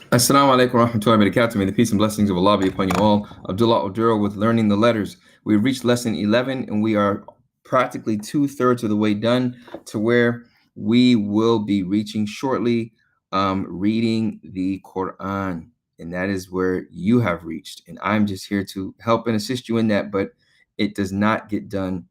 Assalamu alaikum wa rahmatullahi wa barakatuh. May the peace and blessings of Allah be upon you all. Abdullah Oduro with Learning the Letters. We've reached lesson 11 and we are practically 2/3 of the way done to where we will be reaching shortly, reading the Quran. And that is where you have reached. And I'm just here to help and assist you in that, but it does not get done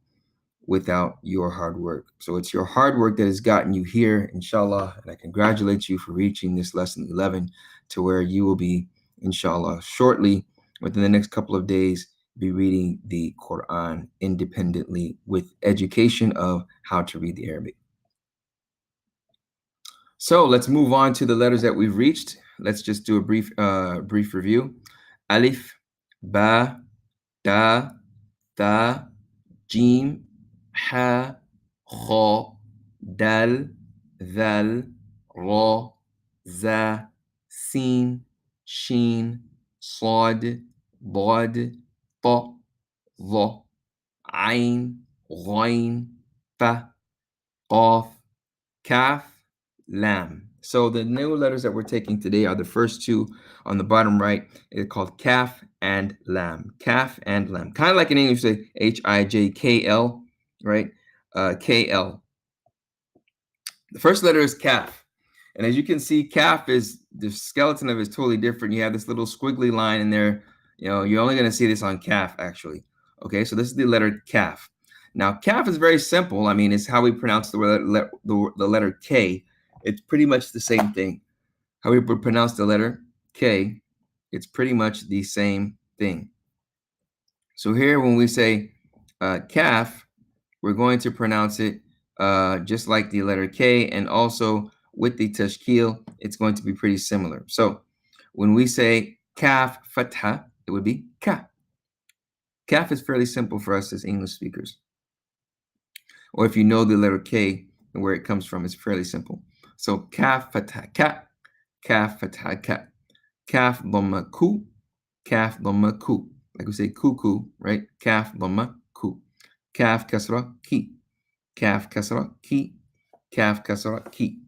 without your hard work. So it's your hard work that has gotten you here, inshallah. And I congratulate you for reaching this lesson 11 to where you will be, inshallah, shortly, within the next couple of days, be reading the Quran independently with education of how to read the Arabic. So let's move on to the letters that we've reached. Let's just do a brief review. Alif, Ba, Da, Tha, Jim, Ha, Kha, Dal, Zal, Ra, Za, Sin, Shin, Sad, Dad, Ta, Dha, Ain, Ghain, Fa, Qaf, Kaf, Lam. So the new letters that we're taking today are the first two on the bottom right. It's called Kaf and Lam. Kaf and Lam. Kind of like in English, say Hijkl, right? KL. The first letter is Kaf. And as you can see, Kaf is, the skeleton of it is totally different. You have this little squiggly line in there. You know, you're only going to see this on Kaf, actually. Okay, so this is the letter Kaf. Now, Kaf is very simple. I mean, it's how we pronounce the letter K. It's pretty much the same thing. How we pronounce the letter K, it's pretty much the same thing. So here, when we say Kaf, we're going to pronounce it just like the letter K, and also with the tashkil, it's going to be pretty similar. So when we say Kaf Fatha, it would be Ka. Kaf is fairly simple for us as English speakers. Or if you know the letter K and where it comes from, it's fairly simple. So Kaf Fatha Ka, Kaf Fatha Ka, Kaf Dhamma Ku, Kaf Dhamma Ku. Like we say cuckoo, right? Kaf Dhamma Ku. Kaf Kasra Ki. Kaf Kasra Ki. Kaf Kasra Ki.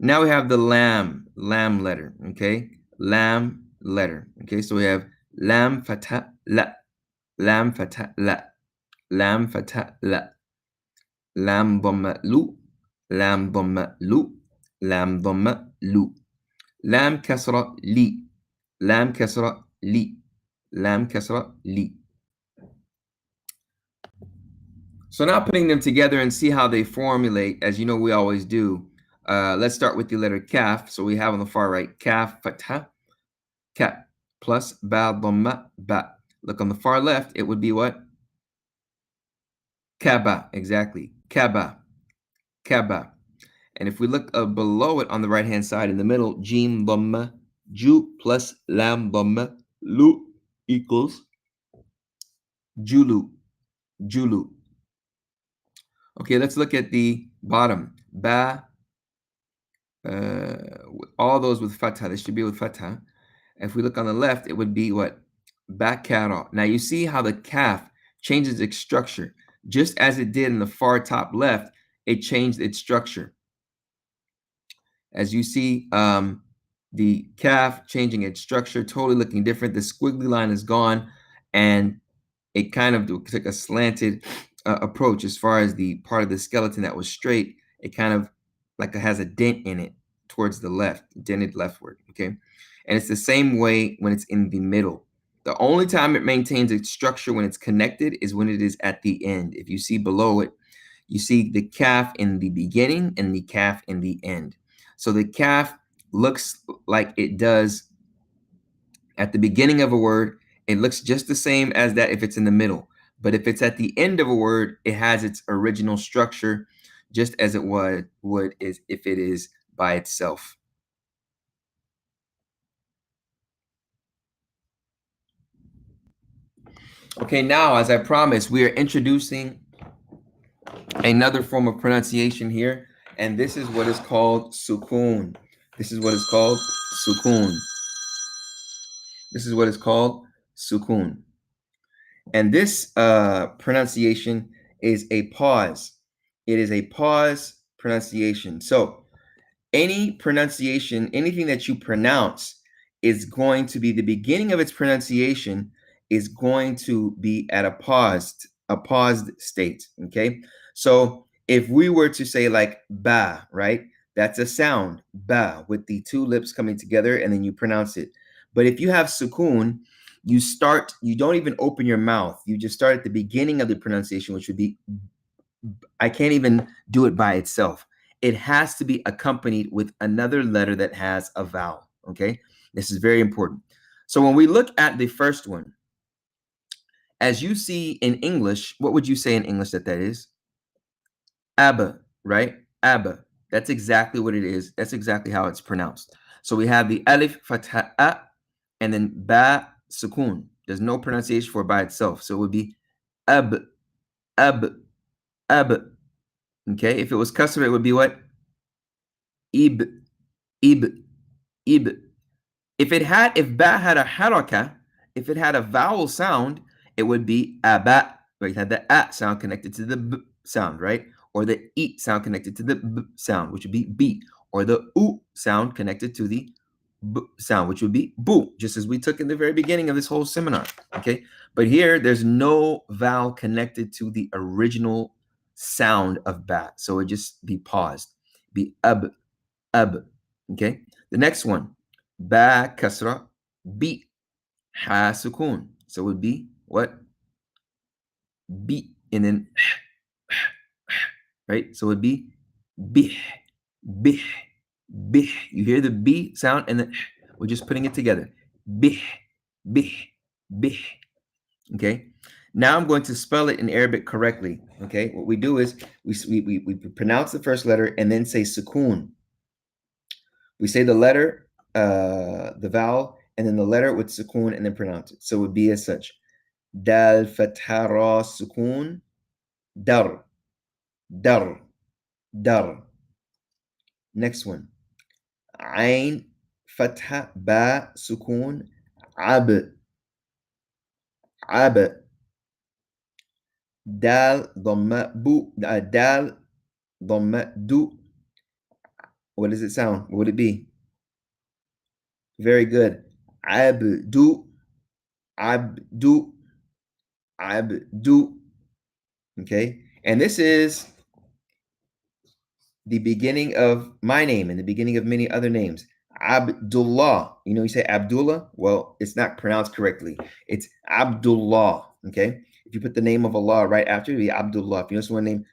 Now we have the lam letter, okay? Lam letter, okay? So we have lam fatha la, lam fatha la, lam fatha la, lam dhamma lu, lam dhamma lu, lam dhamma lu, lam kasra li, lam kasra li, lam kasra li. So now putting them together and see how they formulate, as you know we always do. Let's start with the letter Kaf. So we have on the far right, Kaf Fatha, Ka, plus Ba Dhamma Ba. Look on the far left, it would be what? Kaba, exactly. Kaba, Kaba. And if we look below it on the right-hand side in the middle, Jim Dhamma, Ju plus Lam Dhamma, Lu equals Julu, Julu. Okay, let's look at the bottom. Ba, all those with fatha, they should be with fatha. If we look on the left, it would be what? Bakara. Now you see how the kaf changes its structure. Just as it did in the far top left, it changed its structure. As you see, the kaf changing its structure, totally looking different. The squiggly line is gone, and it kind of took a slanted approach as far as the part of the skeleton that was straight. It kind of like it has a dent in it towards the left, dented leftward, okay? And it's the same way when it's in the middle. The only time it maintains its structure when it's connected is when it is at the end. If you see below it, you see the kaf in the beginning and the kaf in the end. So the kaf looks like it does at the beginning of a word. It looks just the same as that if it's in the middle. But if it's at the end of a word, it has its original structure, just as it would is if it is by itself. Okay, now, as I promised, we are introducing another form of pronunciation here, and this is what is called sukun. This is what is called sukun. This is what is called sukun. And this pronunciation is a pause. It is a pause pronunciation. So any pronunciation, anything that you pronounce is going to be the beginning of its pronunciation is going to be at a paused state. Okay. So if we were to say like ba, right? That's a sound, ba, with the two lips coming together and then you pronounce it. But if you have sukoon, you don't even open your mouth. You just start at the beginning of the pronunciation, which would be, I can't even do it by itself. It has to be accompanied with another letter that has a vowel. Okay. This is very important. So when we look at the first one, as you see in English, what would you say in English that is? Abba, right? Abba. That's exactly what it is. That's exactly how it's pronounced. So we have the alif fatha a and then ba sukun. There's no pronunciation for it by itself. So it would be ab, ab, ab. Okay. If it was kasra, it would be what? Ib, ib, ib. If ba had a haraka, if it had a vowel sound, it would be aba, where it had the a sound connected to the b sound, right? Or the e sound connected to the b sound, which would be b, or the u sound connected to the b sound, which would be boo, just as we took in the very beginning of this whole seminar. Okay, but here there's no vowel connected to the original sound of ba, so it just be paused, be ab, ab. Okay, the next one, ba kasra, b, ha sukun. So it would be what? B, and then right? So it would be bih, bih, bih. You hear the B sound, and then we're just putting it together. Bih, bih, bih. Okay. Now I'm going to spell it in Arabic correctly. Okay. What we do is we pronounce the first letter and then say sukun. We say the letter, the vowel, and then the letter with sukun, and then pronounce it. So it would be as such: dal fatha ra sukun, dar, dar, dar. Next one, ain fatha ba sukun, ab, ab. Dal dhamma bu, dal dhamma du. What does it sound? What would it be? Very good. Abdu, abdu, abdu. Okay. And this is the beginning of my name and the beginning of many other names. Abdullah. You know, you say Abdullah. Well, it's not pronounced correctly. It's Abdullah. Okay. If you put the name of Allah right after, it'll be Abdullah. If you know someone named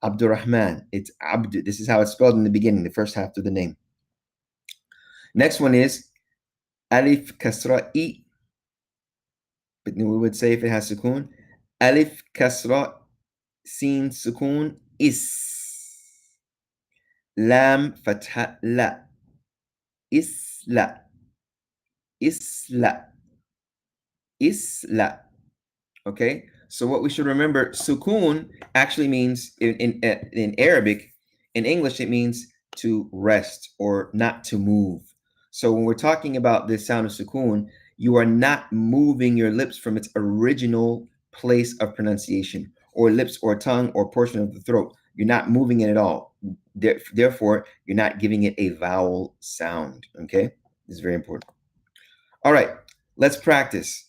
Abdurrahman, it's Abd. This is how it's spelled in the beginning, the first half of the name. Next one is Alif Kasra I. But we would say if it has sukun, Alif Kasra Sin Sukun Is. Lam Fatha La. Isla. Isla. Isla. Okay. So what we should remember, sukun actually means in Arabic, in English, it means to rest or not to move. So when we're talking about this sound of sukun, you are not moving your lips from its original place of pronunciation, or lips or tongue or portion of the throat. You're not moving it at all. Therefore, you're not giving it a vowel sound. Okay. This is very important. All right. Let's practice.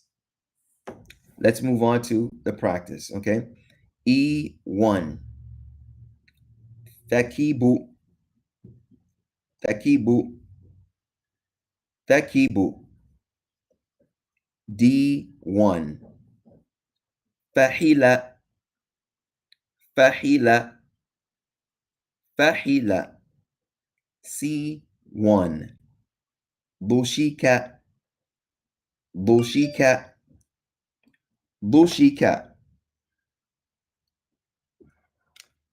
Let's move on to the practice, okay? E1. Takibu. Takibu. Takibu. D1. Fahila. Fahila. Fahila. C1. Bushika. Bushika. Bushika.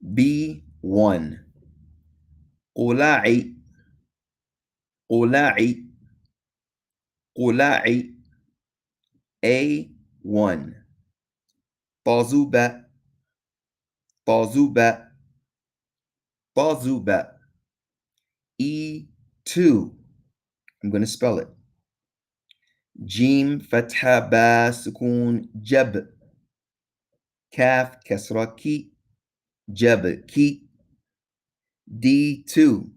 B1. Qula'i. Qula'i. Qula'i. A1. Bazuba. Bazuba. Bazuba. E2. I'm going to spell it. Jim Fatha Ba Sukun Jab. Kaf Kasra Ki. Jab Ki. D2.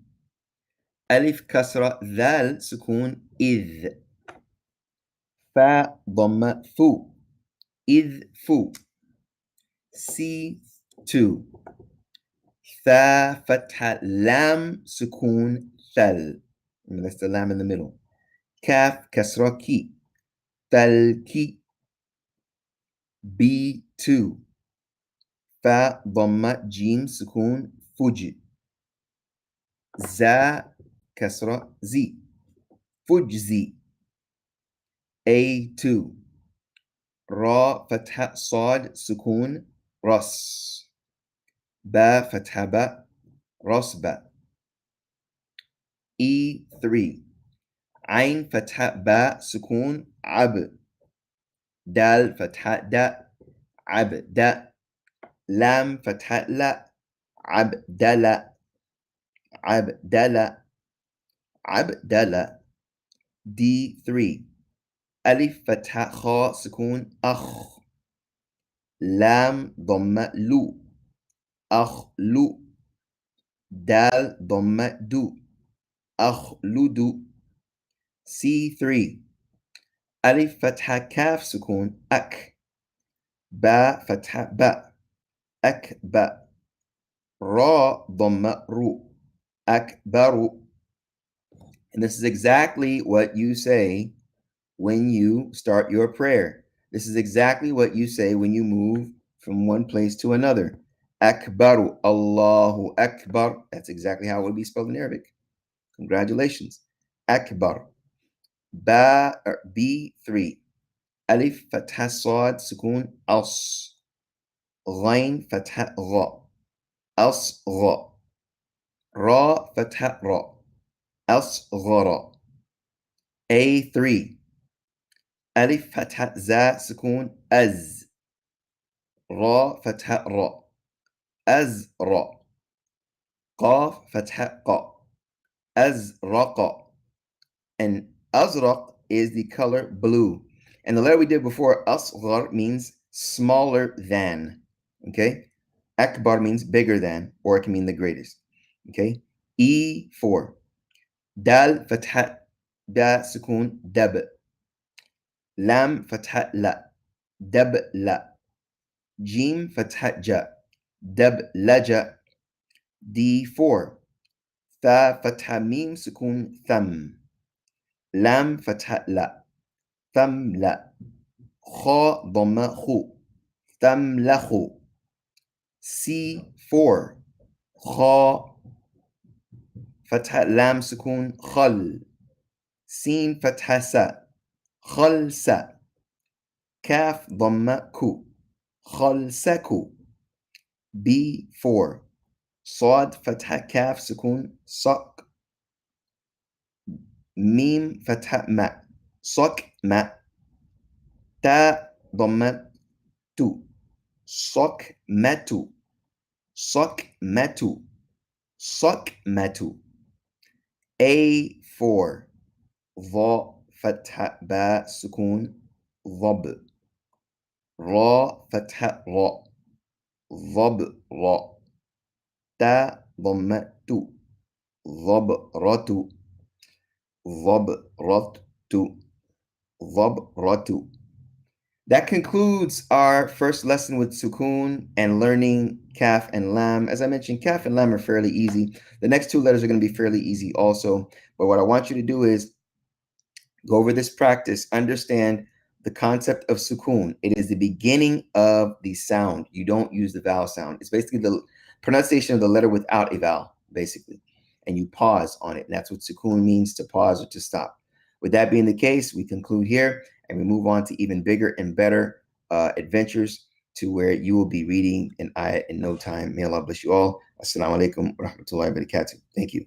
ألف كسرة ذال سكون إذ فاء ضمة فو إذ فو C2 ثا فتحة لام سكون ثل and that's the lam in the middle كاف كسرة كي تلكي B2 فاء ضمة جيم سكون فوجي زا كسرة زي فجزي A2 را فتحة صاد سكون رس با فتحة با رسبة E3 عين فتحة باء سكون عب دال فتحة داء عب داء لام فتحة لا عب دلا عب دلا عب دلا D3 ألف فتحة خاء سكون أخ لام ضمة لو أخ لو دال ضمة دو أخ لدو C3 ألف فتحة كاف سكون أك با فتحة با أك با را ضمة رو أكبر. And this is exactly what you say when you start your prayer. This is exactly what you say when you move from one place to another. Akbaru, Allahu Akbar. That's exactly how it would be spelled in Arabic. Congratulations. Akbar. B3. Alif Fatha Sad Sukun As. Ghain Fatha Ra. As Ra. Ra Fatha Ra. As Ghara. A3. ألف فتحة زا سكون أز را فتحة را أز را قاف فتحة قا أزرق and أزرق is the color blue and the letter we did before أصغر means smaller than okay أكبر means bigger than or it can mean the greatest okay E4 دال فتحة دا سكون دب لام فتحة لا دب لا جيم فتحة جا دب لجا D4 ثا فتحة ميم سكون ثم لام فتحة لا ثم لا خا ضمة خو ثم لخو C4 خا فتحة لام سكون خل سين فتحة سا خل سا كاف ضمة كو خل سكو B4 صاد فتحة كاف سكون صك ميم فتحة ما صك ما تا ضمة تو صك ماتو صك ماتو صك ماتو A4 ضاء فتحة باء سكون ضب را فتحة را ضب را تا ضمة تو ضبرة ضبرة ضبرة. That concludes our first lesson with Sukun and learning Kaf and Lam. As I mentioned, Kaf and Lam are fairly easy. The next two letters are going to be fairly easy also. But what I want you to do is go over this practice, understand the concept of Sukun. It is the beginning of the sound. You don't use the vowel sound. It's basically the pronunciation of the letter without a vowel, basically. And you pause on it. And that's what Sukun means, to pause or to stop. With that being the case, we conclude here and we move on to even bigger and better adventures to where you will be reading an ayat in no time. May Allah bless you all. Assalamu alaikum wa rahmatullahi wa barakatuh. Thank you.